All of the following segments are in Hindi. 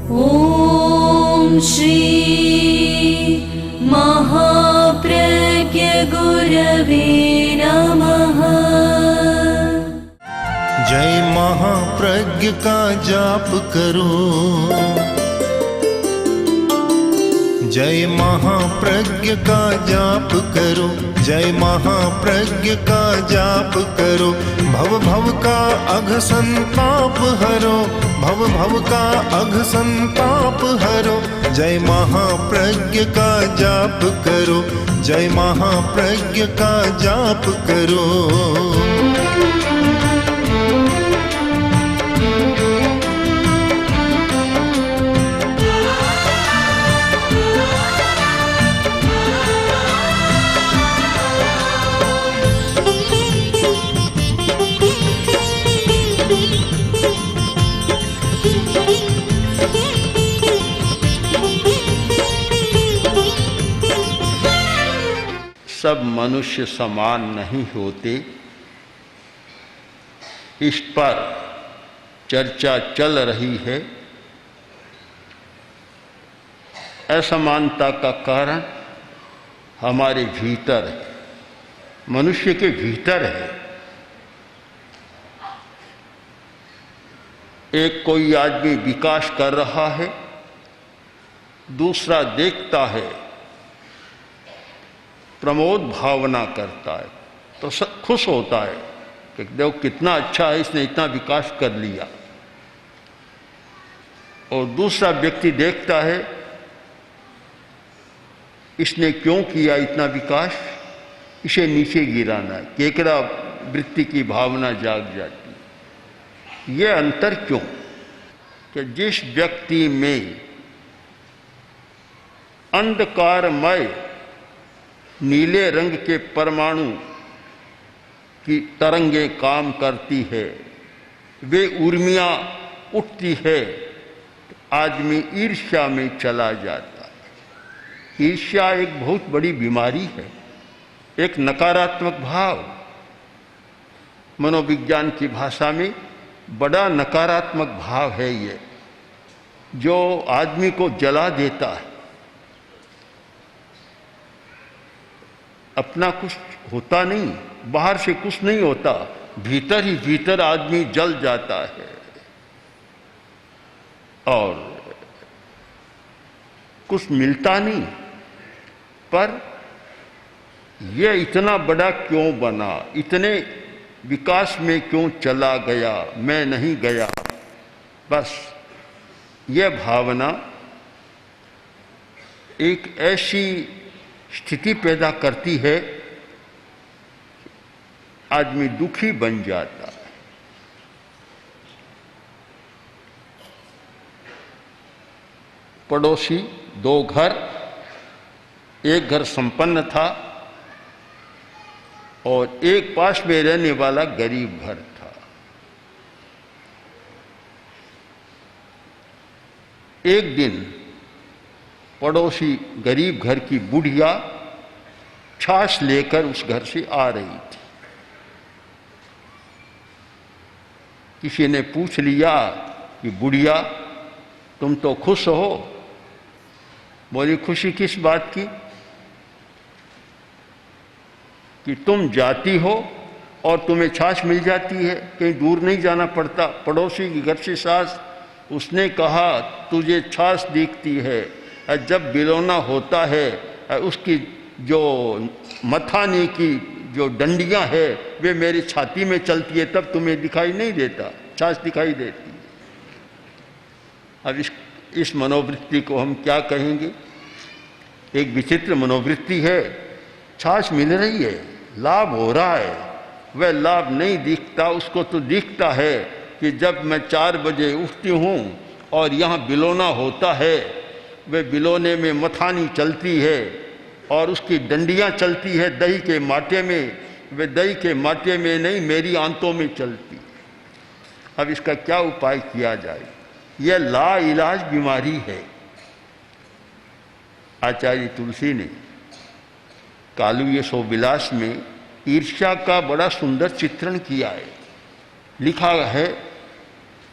ॐ श्री महाप्रज्ञ गुरवे नमः। जय महाप्रज्ञ का जाप करो, जय महाप्रज्ञ का जाप करो, जय महाप्रज्ञ का जाप करो। भव भव का अघ संताप हरो, भव भव का अघ संताप हरो। जय महाप्रज्ञ का जाप करो, जय महाप्रज्ञ का जाप करो। सब मनुष्य समान नहीं होते, इस पर चर्चा चल रही है। असमानता का कारण हमारे भीतर है, मनुष्य के भीतर है। एक कोई आदमी विकास कर रहा है, दूसरा देखता है, प्रमोद भावना करता है, तो खुश होता है कि देखो कितना अच्छा है, इसने इतना विकास कर लिया। और दूसरा व्यक्ति देखता है, इसने क्यों किया इतना विकास, इसे नीचे गिराना है। केकड़ा वृत्ति की भावना जाग जाती है। ये अंतर क्यों? कि जिस व्यक्ति में अंधकारमय नीले रंग के परमाणु की तरंगें काम करती है, वे उर्मियाँ उठती है, आदमी ईर्ष्या में चला जाता है। ईर्ष्या एक बहुत बड़ी बीमारी है, एक नकारात्मक भाव, मनोविज्ञान की भाषा में बड़ा नकारात्मक भाव है ये, जो आदमी को जला देता है। अपना कुछ होता नहीं, बाहर से कुछ नहीं होता, भीतर ही भीतर आदमी जल जाता है। और कुछ मिलता नहीं, पर यह इतना बड़ा क्यों बना, इतने विकास में क्यों चला गया, मैं नहीं गया। बस यह भावना एक ऐसी स्थिति पैदा करती है, आदमी दुखी बन जाता है। पड़ोसी दो घर, एक घर संपन्न था और एक पास में रहने वाला गरीब घर था। एक दिन पड़ोसी गरीब घर की बुढ़िया छाछ लेकर उस घर से आ रही थी। किसी ने पूछ लिया कि बुढ़िया तुम तो खुश हो? बोली खुशी किस बात की? कि तुम जाती हो और तुम्हें छाछ मिल जाती है, कहीं दूर नहीं जाना पड़ता। पड़ोसी की घर से सास, उसने कहा तुझे छाछ दिखती है, जब बिलोना होता है उसकी जो मथाने की जो डंडियां है वे मेरी छाती में चलती है, तब तुम्हें दिखाई नहीं देता, छाछ दिखाई देती है। अब इस मनोवृत्ति को हम क्या कहेंगे? एक विचित्र मनोवृत्ति है। छाछ मिल रही है, लाभ हो रहा है, वह लाभ नहीं दिखता। उसको तो दिखता है कि जब मैं 4 बजे उठती हूँ और यहाँ बिलोना होता है, वे बिलोने में मथानी चलती है और उसकी डंडियाँ चलती है दही के माटे में, वे दही के माटे में नहीं मेरी आंतों में चलती। अब इसका क्या उपाय किया जाए? यह लाइलाज बीमारी है। आचार्य तुलसी ने कालू यशोविलास में ईर्ष्या का बड़ा सुंदर चित्रण किया है। लिखा है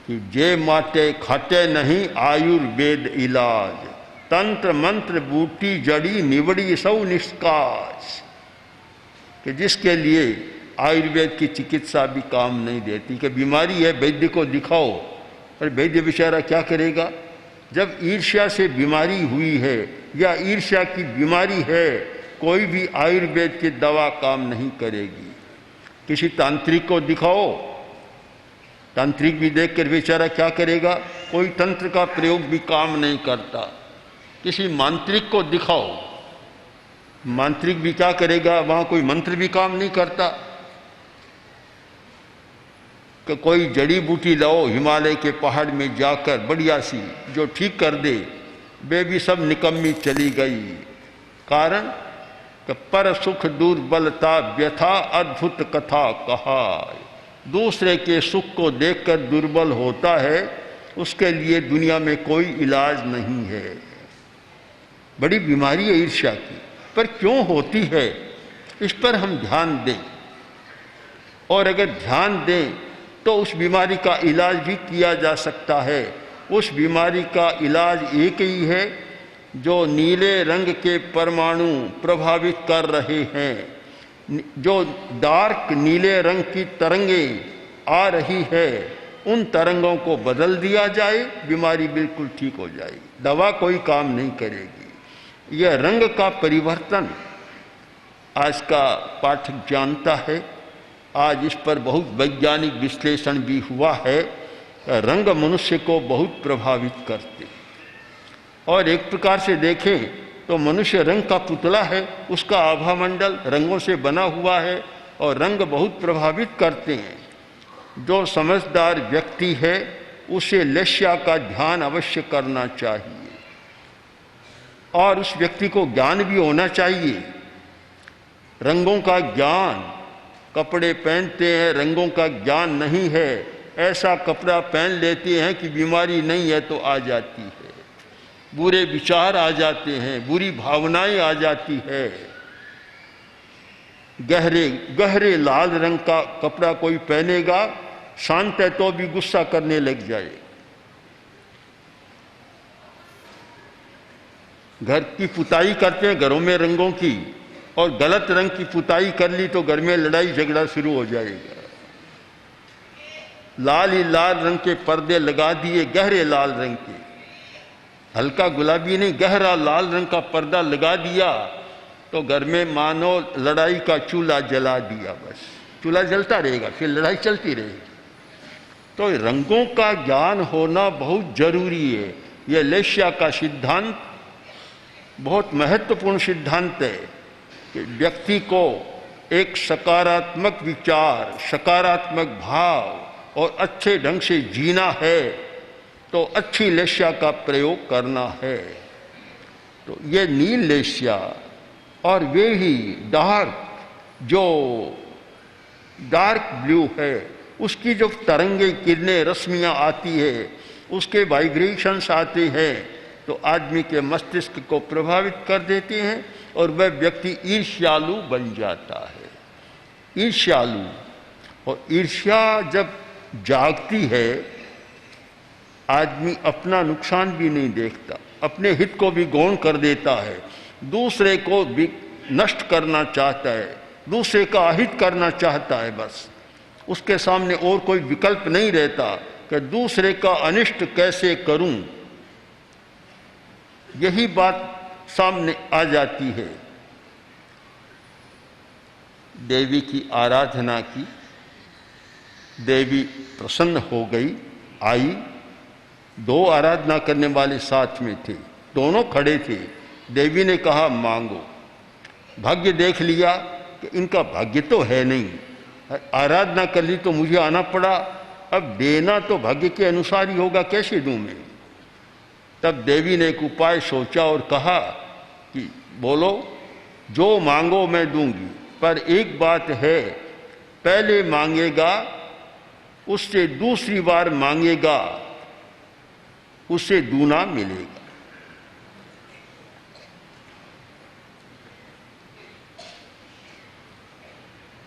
कि जे माटे खाते नहीं आयुर्वेद इलाज, तंत्र मंत्र बूटी जड़ी निवड़ी सौ निष्काज, कि जिसके लिए आयुर्वेद की चिकित्सा भी काम नहीं देती। कि बीमारी है वैद्य को दिखाओ, पर वैद्य बेचारा क्या करेगा? जब ईर्ष्या से बीमारी हुई है या ईर्ष्या की बीमारी है, कोई भी आयुर्वेद की दवा काम नहीं करेगी। किसी तांत्रिक को दिखाओ, तांत्रिक भी देखकर बेचारा क्या करेगा? कोई तंत्र का प्रयोग भी काम नहीं करता। किसी मांत्रिक को दिखाओ, मांत्रिक भी क्या करेगा? वहां कोई मंत्र भी काम नहीं करता। कि कोई जड़ी बूटी लाओ हिमालय के पहाड़ में जाकर बढ़िया सी, जो ठीक कर दे, वे भी सब निकम्मी चली गई। कारण कि पर सुख दुर्बलता व्यथा अद्भुत कथा कहा। दूसरे के सुख को देखकर दुर्बल होता है, उसके लिए दुनिया में कोई इलाज नहीं है। बड़ी बीमारी है ईर्ष्या की, पर क्यों होती है इस पर हम ध्यान दें, और अगर ध्यान दें तो उस बीमारी का इलाज भी किया जा सकता है। उस बीमारी का इलाज एक ही है जो नीले रंग के परमाणु प्रभावित कर रहे हैं। जो डार्क नीले रंग की तरंगें आ रही है, उन तरंगों को बदल दिया जाए, बीमारी बिल्कुल ठीक हो जाएगी। दवा कोई काम नहीं करेगी। यह रंग का परिवर्तन आज का पाठक जानता है। आज इस पर बहुत वैज्ञानिक विश्लेषण भी हुआ है। रंग मनुष्य को बहुत प्रभावित करते, और एक प्रकार से देखें तो मनुष्य रंग का पुतला है, उसका आभा मंडल रंगों से बना हुआ है, और रंग बहुत प्रभावित करते हैं। जो समझदार व्यक्ति है उसे लेश्या का ध्यान अवश्य करना चाहिए, और उस व्यक्ति को ज्ञान भी होना चाहिए। रंगों का ज्ञान, कपड़े पहनते हैं, रंगों का ज्ञान नहीं है, ऐसा कपड़ा पहन लेते हैं कि बीमारी नहीं है तो आ जाती है, बुरे विचार आ जाते हैं, बुरी भावनाएं आ जाती है। गहरे गहरे लाल रंग का कपड़ा कोई पहनेगा, शांत है तो भी गुस्सा करने लग जाए। घर की पुताई करते हैं घरों में रंगों की, और गलत रंग की पुताई कर ली तो घर में लड़ाई झगड़ा शुरू हो जाएगा। लाल ही लाल रंग के पर्दे लगा दिए, गहरे लाल रंग के, हल्का गुलाबी नहीं, गहरा लाल रंग का पर्दा लगा दिया तो घर में मानो लड़ाई का चूल्हा जला दिया। बस चूल्हा जलता रहेगा, फिर लड़ाई चलती रहेगी। तो रंगों का ज्ञान होना बहुत जरूरी है। यह लेश्या का सिद्धांत बहुत महत्वपूर्ण सिद्धांत है कि व्यक्ति को एक सकारात्मक विचार, सकारात्मक भाव और अच्छे ढंग से जीना है तो अच्छी लेश्या का प्रयोग करना है। तो ये नील लेश्या और वे ही जो डार्क ब्लू है, उसकी जो तरंगे किरणें रश्मियाँ आती है, उसके वाइब्रेशंस आते हैं तो आदमी के मस्तिष्क को प्रभावित कर देते हैं और वह व्यक्ति ईर्ष्यालु बन जाता है। ईर्ष्यालु, और ईर्ष्या जब जागती है आदमी अपना नुकसान भी नहीं देखता, अपने हित को भी गौण कर देता है, दूसरे को भी नष्ट करना चाहता है, दूसरे का अहित करना चाहता है। बस उसके सामने और कोई विकल्प नहीं रहता कि दूसरे का अनिष्ट कैसे करूं। यही बात सामने आ जाती है। देवी की आराधना की, देवी प्रसन्न हो गई, आई। दो आराधना करने वाले साथ में थे, दोनों खड़े थे। देवी ने कहा मांगो। भाग्य देख लिया कि इनका भाग्य तो है नहीं, आराधना कर ली तो मुझे आना पड़ा, अब देना तो भाग्य के अनुसार ही होगा, कैसे दूं मैं। तब देवी ने एक उपाय सोचा और कहा कि बोलो, जो मांगो मैं दूंगी, पर एक बात है, पहले मांगेगा उससे दूसरी बार मांगेगा उससे दूना मिलेगा।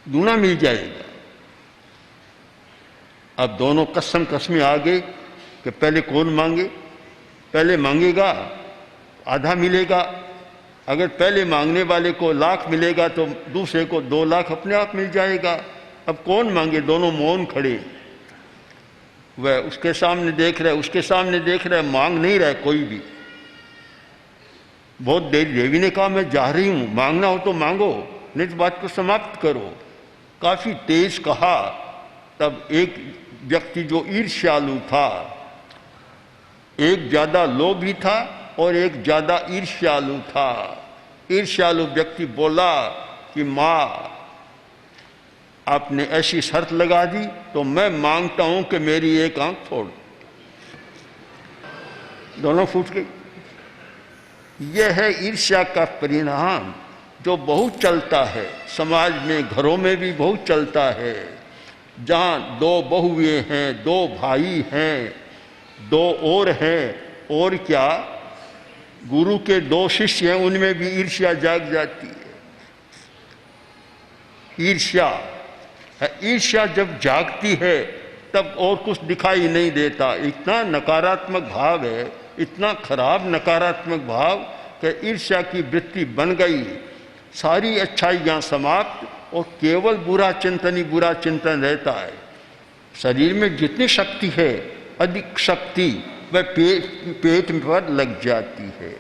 दूना मिल जाएगा। अब दोनों कसम कसमें आ गए कि पहले कौन मांगे। पहले मांगेगा आधा मिलेगा, अगर पहले मांगने वाले को 1 लाख मिलेगा तो दूसरे को 2 लाख अपने आप मिल जाएगा। अब कौन मांगे? दोनों मौन खड़े, वह उसके सामने देख रहे, उसके सामने देख रहे, मांग नहीं रहे कोई भी। बहुत देर देवी ने कहा मैं जा रही हूं, मांगना हो तो मांगो, नहीं तो बात को समाप्त करो। काफी तेज कहा। तब एक व्यक्ति जो ईर्ष्यालु था, एक ज्यादा लोभी था और एक ज्यादा ईर्ष्यालु था। ईर्ष्यालु व्यक्ति बोला कि माँ आपने ऐसी शर्त लगा दी तो मैं मांगता हूं कि मेरी एक आंख फोड़। दोनों फूट गई। यह है ईर्ष्या का परिणाम जो बहुत चलता है समाज में, घरों में भी बहुत चलता है। जहां 2 बहुएं हैं, 2 भाई हैं, 2 और हैं, और क्या गुरु के 2 शिष्य हैं, उनमें भी ईर्ष्या जाग जाती है। ईर्ष्या जब जागती है तब और कुछ दिखाई नहीं देता। इतना नकारात्मक भाव है, इतना खराब नकारात्मक भाव कि ईर्ष्या की वृत्ति बन गई, सारी अच्छाइयाँ समाप्त और केवल बुरा चिंतन ही बुरा चिंतन रहता है। शरीर में जितनी शक्ति है, अधिक शक्ति वह पेट पर लग जाती है।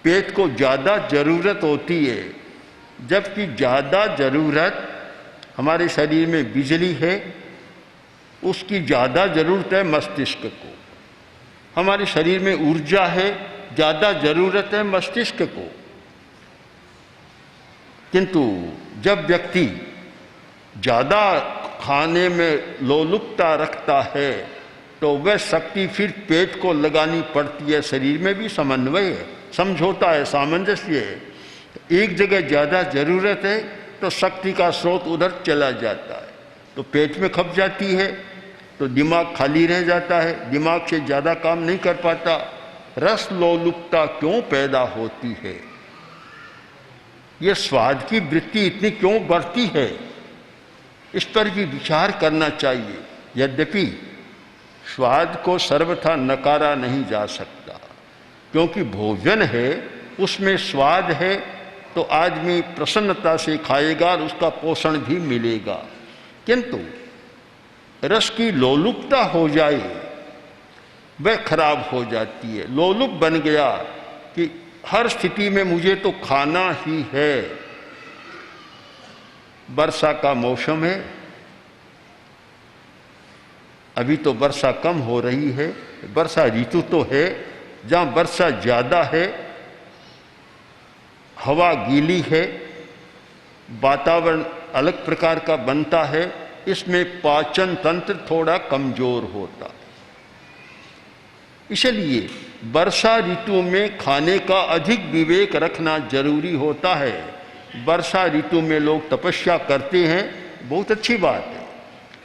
पेट को ज़्यादा ज़रूरत होती है, जबकि ज़्यादा ज़रूरत हमारे शरीर में बिजली है, उसकी ज़्यादा ज़रूरत है मस्तिष्क को। हमारे शरीर में ऊर्जा है, ज़्यादा ज़रूरत है मस्तिष्क को। किंतु जब व्यक्ति ज़्यादा खाने में लोलुपता रखता है तो वह शक्ति फिर पेट को लगानी पड़ती है। शरीर में भी समन्वय है, समझौता है, सामंजस्य है। एक जगह ज़्यादा ज़रूरत है तो शक्ति का स्रोत उधर चला जाता है, तो पेट में खप जाती है, तो दिमाग खाली रह जाता है, दिमाग से ज़्यादा काम नहीं कर पाता। रस लोलुपता क्यों पैदा होती है? ये स्वाद की वृत्ति इतनी क्यों बढ़ती है? इस पर भी विचार करना चाहिए। यद्यपि स्वाद को सर्वथा नकारा नहीं जा सकता, क्योंकि भोजन है, उसमें स्वाद है, तो आदमी प्रसन्नता से खाएगा और उसका पोषण भी मिलेगा। किंतु रस की लोलुपता हो जाए वह खराब हो जाती है। लोलुप बन गया कि हर स्थिति में मुझे तो खाना ही है। वर्षा का मौसम है, अभी तो वर्षा कम हो रही है, वर्षा ऋतु तो है। जहाँ वर्षा ज़्यादा है, हवा गीली है, वातावरण अलग प्रकार का बनता है, इसमें पाचन तंत्र थोड़ा कमजोर होता है। इसलिए वर्षा ऋतु में खाने का अधिक विवेक रखना जरूरी होता है। वर्षा ऋतु में लोग तपस्या करते हैं, बहुत अच्छी बात है,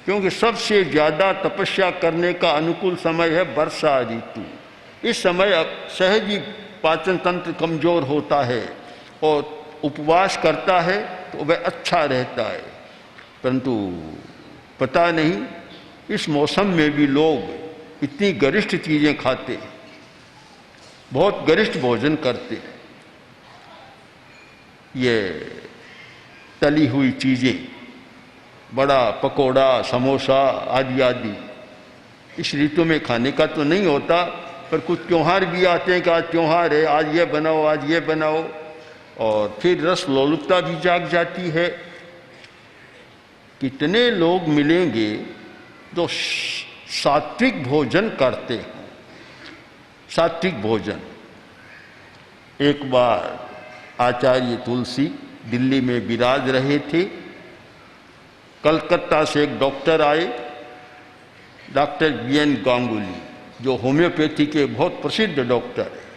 क्योंकि सबसे ज़्यादा तपस्या करने का अनुकूल समय है वर्षा ऋतु। इस समय सहज ही पाचन तंत्र कमजोर होता है और उपवास करता है तो वह अच्छा रहता है। परंतु पता नहीं इस मौसम में भी लोग इतनी गरिष्ठ चीज़ें खाते, बहुत गरिष्ठ भोजन करते। ये तली हुई चीज़ें, बड़ा पकोड़ा, समोसा आदि आदि इस ऋतु में खाने का तो नहीं होता, पर कुछ त्योहार भी आते हैं कि आज त्योहार है, आज ये बनाओ, आज ये बनाओ, और फिर रस लोलुपता भी जाग जाती है। कितने लोग मिलेंगे जो सात्विक भोजन करते हैं? सात्विक भोजन। एक बार आचार्य तुलसी दिल्ली में विराज रहे थे, कलकत्ता से एक डॉक्टर आए, डॉक्टर बीएन गांगुली, जो होम्योपैथी के बहुत प्रसिद्ध डॉक्टर हैं।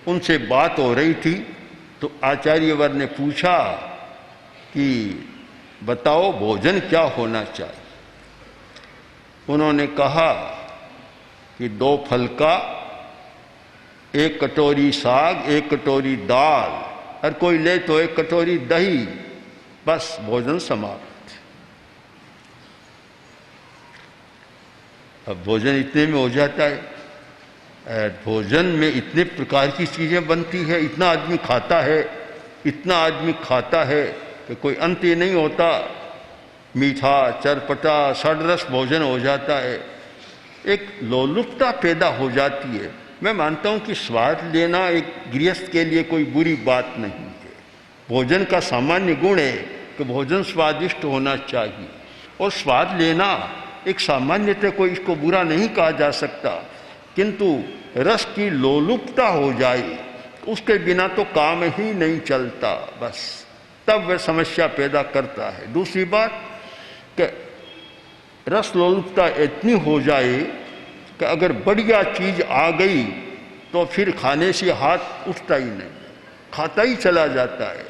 उनसे बात हो रही थी तो आचार्यवर ने पूछा कि बताओ भोजन क्या होना चाहिए। उन्होंने कहा कि 2 फल का, 1 कटोरी साग, 1 कटोरी दाल, और कोई ले तो 1 कटोरी दही, बस भोजन समाप्त। अब भोजन इतने में हो जाता है, भोजन में इतने प्रकार की चीज़ें बनती है, इतना आदमी खाता है, इतना आदमी खाता है कि कोई अंत ही नहीं होता। मीठा, चरपटा, षडरस भोजन हो जाता है, एक लोलुपता पैदा हो जाती है। मैं मानता हूँ कि स्वाद लेना एक गृहस्थ के लिए कोई बुरी बात नहीं है। भोजन का सामान्य गुण है कि भोजन स्वादिष्ट होना चाहिए, और स्वाद लेना एक सामान्यतः कोई इसको बुरा नहीं कहा जा सकता, किंतु रस की लोलुपता हो जाए उसके बिना तो काम ही नहीं चलता, बस तब वह समस्या पैदा करता है। दूसरी बात कि रस लोलुपता इतनी हो जाए कि अगर बढ़िया चीज़ आ गई तो फिर खाने से हाथ उठता ही नहीं, खाता ही चला जाता है।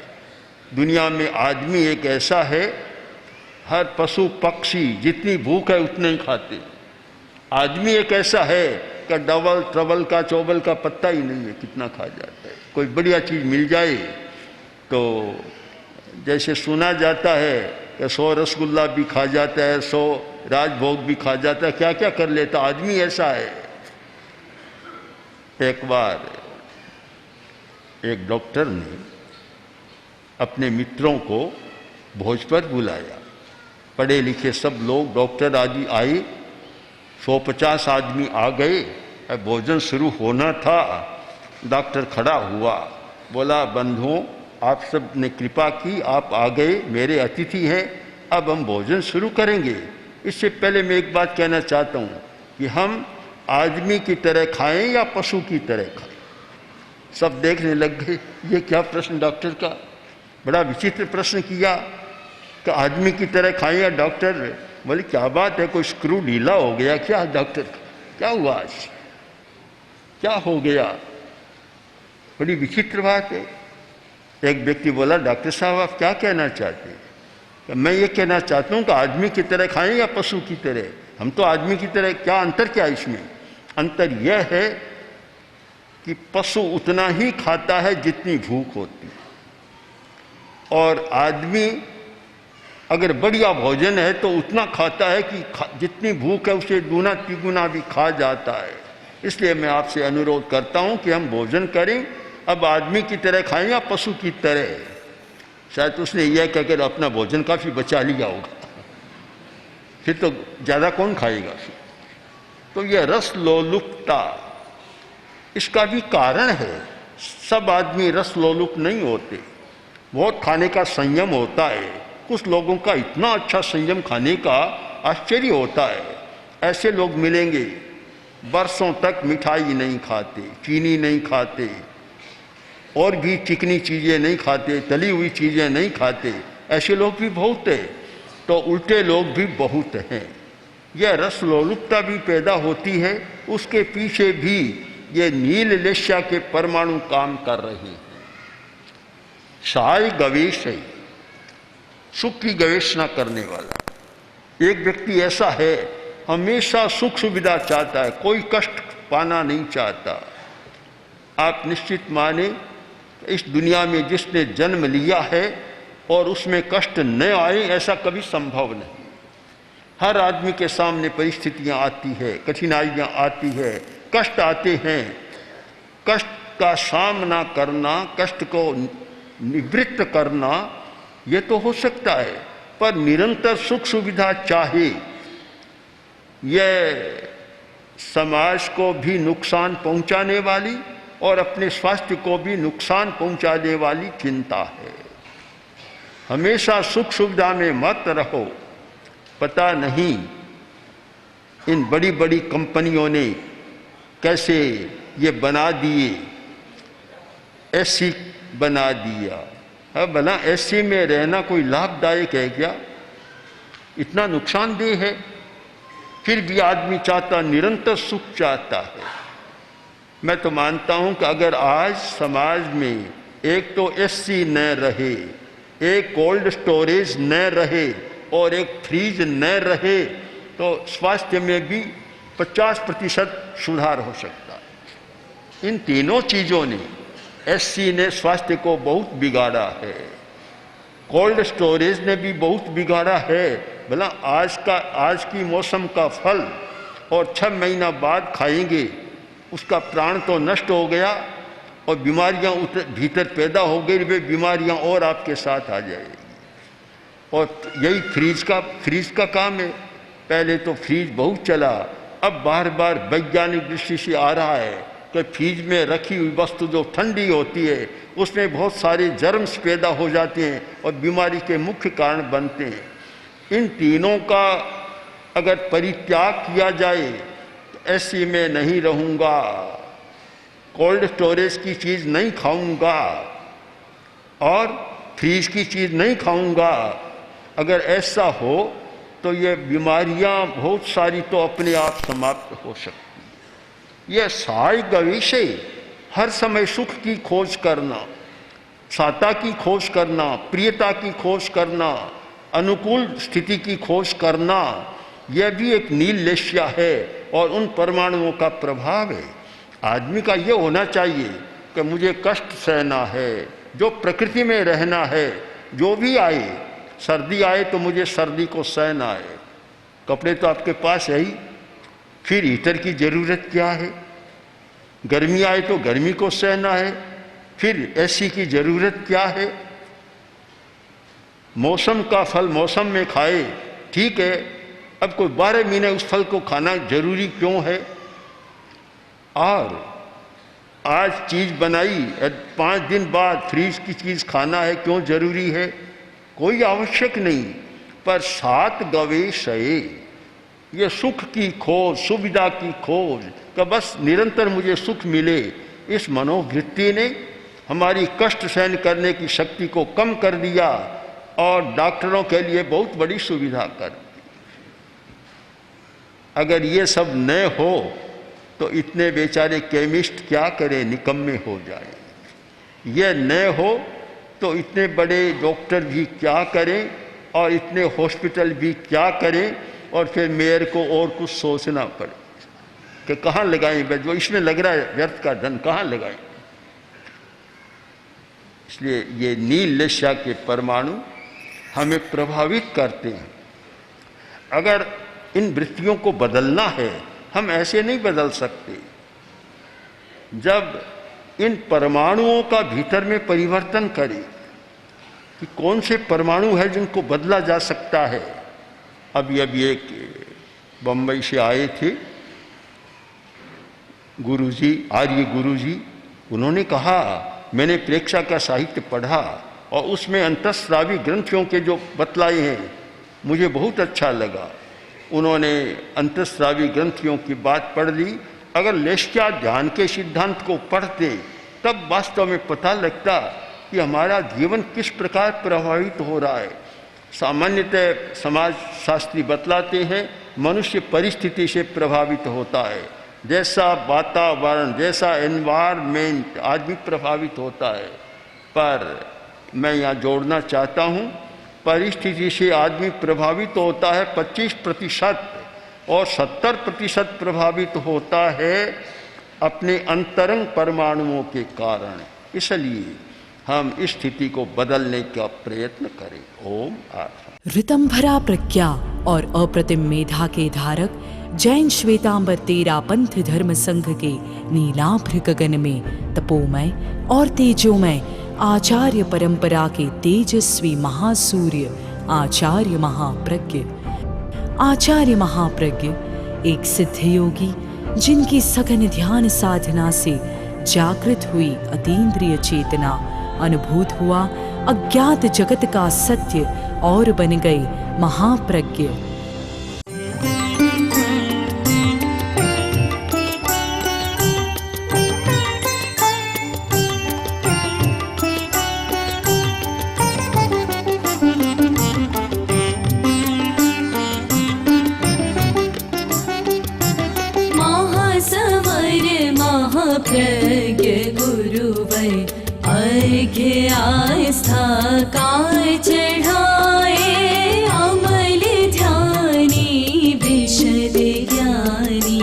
दुनिया में आदमी एक ऐसा है, हर पशु पक्षी जितनी भूख है उतने ही खाते। आदमी एक ऐसा है कि डबल ट्रबल का चौबल का पत्ता ही नहीं है, कितना खा जाता है। कोई बढ़िया चीज़ मिल जाए तो जैसे सुना जाता है कि 100 रसगुल्ला भी खा जाता है, 100 राजभोग भी खा जाता है, क्या क्या कर लेता आदमी ऐसा है। एक बार एक डॉक्टर ने अपने मित्रों को भोज पर बुलाया, पढ़े लिखे सब लोग डॉक्टर आदि आए, 150 आदमी आ गए। भोजन शुरू होना था, डॉक्टर खड़ा हुआ, बोला बंधुओं आप सब ने कृपा की, आप आ गए, मेरे अतिथि हैं, अब हम भोजन शुरू करेंगे। इससे पहले मैं एक बात कहना चाहता हूँ कि हम आदमी की तरह खाएं या पशु की तरह खाएं। सब देखने लग गए, ये क्या प्रश्न डॉक्टर का, बड़ा विचित्र प्रश्न किया कि आदमी की तरह खाएं या डॉक्टर। बोले क्या बात है, कोई स्क्रू ढीला हो गया क्या डॉक्टर, क्या हुआ आज, क्या हो गया, बड़ी विचित्र बात है। एक व्यक्ति बोला डॉक्टर साहब आप क्या कहना चाहते हैं? मैं ये कहना चाहता हूँ कि आदमी की तरह खाएं या पशु की तरह। हम तो आदमी की तरह, क्या अंतर क्या इसमें? अंतर यह है कि पशु उतना ही खाता है जितनी भूख होती है, और आदमी अगर बढ़िया भोजन है तो उतना खाता है कि जितनी भूख है उसे दूना तिगुना भी खा जाता है। इसलिए मैं आपसे अनुरोध करता हूँ कि हम भोजन करें, अब आदमी की तरह खाएं या पशु की तरह। शायद उसने यह कहकर अपना भोजन काफ़ी बचा लिया होगा, फिर तो ज़्यादा कौन खाएगा फिर। तो यह रस लोलुपता, इसका भी कारण है। सब आदमी रस लोलुप नहीं होते, बहुत खाने का संयम होता है। कुछ लोगों का इतना अच्छा संयम खाने का आश्चर्य होता है। ऐसे लोग मिलेंगे बरसों तक मिठाई नहीं खाते, चीनी नहीं खाते, और भी चिकनी चीज़ें नहीं खाते, तली हुई चीज़ें नहीं खाते। ऐसे लोग भी बहुत हैं, तो उल्टे लोग भी बहुत हैं। यह रस लोलुपता भी पैदा होती है, उसके पीछे भी ये नील लेस्या के परमाणु काम कर रहे हैं। साय गवेश है, सुख की गवेषणा करने वाला। एक व्यक्ति ऐसा है, हमेशा सुख सुविधा चाहता है, कोई कष्ट पाना नहीं चाहता। आप निश्चित माने इस दुनिया में जिसने जन्म लिया है और उसमें कष्ट न आए, ऐसा कभी संभव नहीं। हर आदमी के सामने परिस्थितियां आती है, कठिनाइयां आती है, कष्ट आते हैं। कष्ट का सामना करना, कष्ट को निवृत्त करना, ये तो हो सकता है, पर निरंतर सुख सुविधा चाहे, यह समाज को भी नुकसान पहुंचाने वाली और अपने स्वास्थ्य को भी नुकसान पहुंचाने वाली चिंता है। हमेशा सुख सुविधा में मत रहो। पता नहीं इन बड़ी बड़ी कंपनियों ने कैसे ये बना दिए, एसी बना दिया। अब भला एसी में रहना कोई लाभदायक है क्या? इतना नुकसानदेह है। फिर भी आदमी चाहता, निरंतर सुख चाहता है। मैं तो मानता हूं कि अगर आज समाज में एक तो एसी न रहे, एक कोल्ड स्टोरेज न रहे और एक फ्रीज न रहे, तो स्वास्थ्य में भी 50% सुधार हो सकता है। इन तीनों चीज़ों ने, एसी ने स्वास्थ्य को बहुत बिगाड़ा है, कोल्ड स्टोरेज ने भी बहुत बिगाड़ा है। भला आज की मौसम का फल और 6 महीना बाद खाएंगे, उसका प्राण तो नष्ट हो गया और बीमारियां भीतर पैदा हो गई, वे बीमारियां और आपके साथ आ जाएगी। और यही फ्रीज का काम है। पहले तो फ्रीज बहुत चला, अब बार बार वैज्ञानिक दृष्टि से आ रहा है कि फ्रीज में रखी हुई वस्तु जो ठंडी होती है उसमें बहुत सारे जर्म्स पैदा हो जाते हैं और बीमारी के मुख्य कारण बनते हैं। इन तीनों का अगर परित्याग किया जाए तो ऐसी मैं नहीं रहूँगा, कोल्ड स्टोरेज की चीज़ नहीं खाऊंगा और फ्रीज की चीज़ नहीं खाऊंगा। अगर ऐसा हो तो ये बीमारियां बहुत सारी तो अपने आप समाप्त हो सकती। यह साहिक विषय हर समय सुख की खोज करना, साता की खोज करना, प्रियता की खोज करना, अनुकूल स्थिति की खोज करना, यह भी एक नील लेश्या है और उन परमाणुओं का प्रभाव है। आदमी का ये होना चाहिए कि मुझे कष्ट सहना है, जो प्रकृति में रहना है, जो भी आए, सर्दी आए तो मुझे सर्दी को सहना है, कपड़े तो आपके पास है ही, फिर हीटर की ज़रूरत क्या है, गर्मी आए तो गर्मी को सहना है, फिर एसी की ज़रूरत क्या है, मौसम का फल मौसम में खाए, ठीक है, अब कोई 12 महीने उस फल को खाना जरूरी क्यों है। और आज चीज़ बनाई 5 दिन बाद फ्रीज की चीज़ खाना है, क्यों जरूरी है, कोई आवश्यक नहीं। पर सात गवेषये, ये सुख की खोज, सुविधा की खोज, कि बस निरंतर मुझे सुख मिले, इस मनोवृत्ति ने हमारी कष्ट सहन करने की शक्ति को कम कर दिया और डॉक्टरों के लिए बहुत बड़ी सुविधा कर दी। अगर ये सब न हो तो इतने बेचारे केमिस्ट क्या करें, निकम्मे हो जाए। ये न हो तो इतने बड़े डॉक्टर भी क्या करें और इतने हॉस्पिटल भी क्या करें, और फिर मेयर को और कुछ सोचना पड़े कि कहाँ लगाएं, जो इसमें लग रहा है व्यर्थ का धन कहाँ लगाएं। इसलिए ये नील लेश्या के परमाणु हमें प्रभावित करते हैं। अगर इन वृत्तियों को बदलना है, हम ऐसे नहीं बदल सकते। जब इन परमाणुओं का भीतर में परिवर्तन करें कि कौन से परमाणु है जिनको बदला जा सकता है। अभी एक बम्बई से आए थे गुरुजी, आर्य गुरुजी, उन्होंने कहा मैंने प्रेक्षा का साहित्य पढ़ा और उसमें अंतःस्रावी ग्रंथियों के जो बतलाए हैं मुझे बहुत अच्छा लगा। उन्होंने अंतःस्रावी ग्रंथियों की बात पढ़ ली। अगर लेश्या ध्यान के सिद्धांत को पढ़ते तब वास्तव में पता लगता कि हमारा जीवन किस प्रकार प्रभावित हो रहा है। सामान्यतः समाज शास्त्री बतलाते हैं मनुष्य परिस्थिति से प्रभावित होता है, जैसा वातावरण, जैसा एनवायरमेंट आदमी प्रभावित होता है। पर मैं यहाँ जोड़ना चाहता हूँ, परिस्थिति से आदमी प्रभावित होता है 25% और 70% प्रभावित होता है अपने अंतरंग परमाणुओं के कारण। इसलिए हम इस स्थिति को बदलने का प्रयत्न करें। ओम आत्मा। ऋतंभरा प्रज्ञा और अप्रतिम मेधा के धारक जैन श्वेतांबर तेरा पंथ धर्म संघ के नीलाभ गगन में तपोमय और तेजोमय आचार्य परंपरा के तेजस्वी महासूर्य आचार्य महाप्रज्ञ। आचार्य महाप्रज्ञ एक सिद्ध योगी जिनकी सघन ध्यान साधना से जागृत हुई अतीन्द्रिय चेतना अनुभूत हुआ अज्ञात जगत का सत्य और बन गए महाप्रज्ञ। महाप्रज्ञ गुरुवर अर्घ्य आस्था काय चढ़ाए, अमल ध्यानी विशद ज्ञानी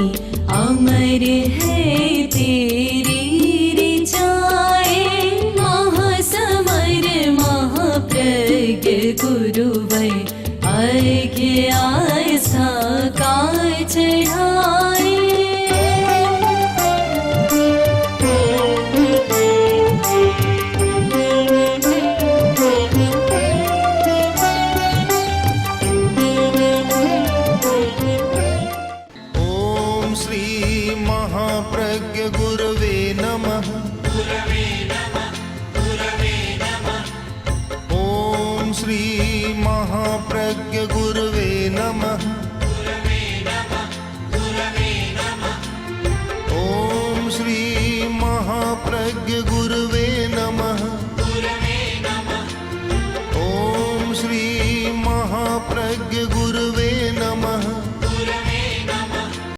अमर है तेरी ऋचाए। महासमर महाप्रज्ञ गुरुवर अर्घ्य आस्था काय चढ़ाए, श्री महाप्रज्ञ गुरवे नमः। ॐ श्री महाप्रज्ञ गुरवे